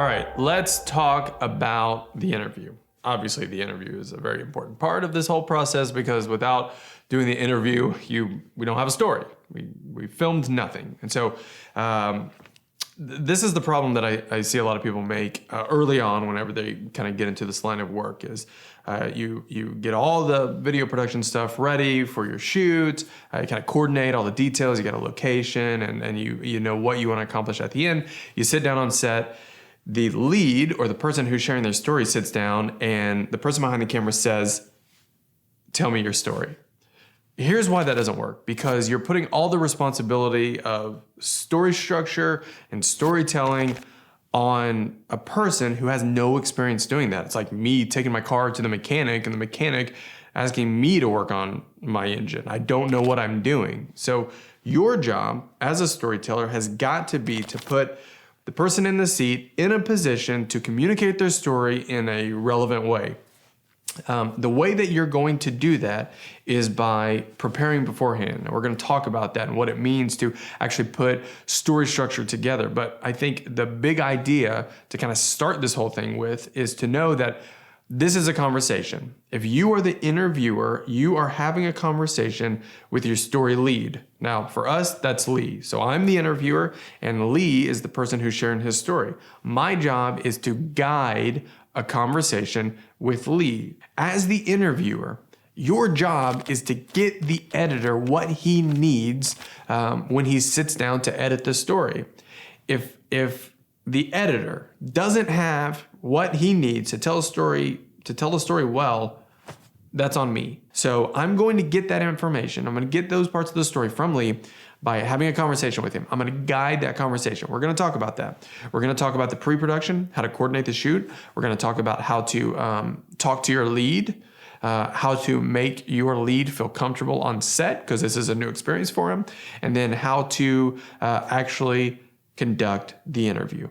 All right, let's talk about the interview. Obviously, the interview is a very important part of this whole process because without doing the interview, we don't have a story. We filmed nothing. And so this is the problem that I see a lot of people make early on whenever they kind of get into this line of work is you get all the video production stuff ready for your shoot, you kind of coordinate all the details, you got a location and you know what you want to accomplish at the end. You sit down on set, the lead or the person who's sharing their story sits down and the person behind the camera says, "Tell me your story." Here's why that doesn't work, because you're putting all the responsibility of story structure and storytelling on a person who has no experience doing that. It's like me taking my car to the mechanic and the mechanic asking me to work on my engine. I don't know what I'm doing. So your job as a storyteller has got to be to put the person in the seat in a position to communicate their story in a relevant way. The way that you're going to do that is by preparing beforehand. We're going to talk about that and what it means to actually put story structure together. But I think the big idea to kind of start this whole thing with is to know that this is a conversation. If you are the interviewer, you are having a conversation with your story lead. Now, for us, that's Lee. So I'm the interviewer and Lee is the person who's sharing his story. My job is to guide a conversation with Lee. As the interviewer, your job is to get the editor what he needs when he sits down to edit the story. If the editor doesn't have what he needs to tell the story well, that's on me. So I'm going to get that information. I'm going to get those parts of the story from Lee by having a conversation with him. I'm going to guide that conversation. We're going to talk about that. We're going to talk about the pre-production, how to coordinate the shoot. We're going to talk about how to talk to your lead, how to make your lead feel comfortable on set, because this is a new experience for him, and then how to actually conduct the interview.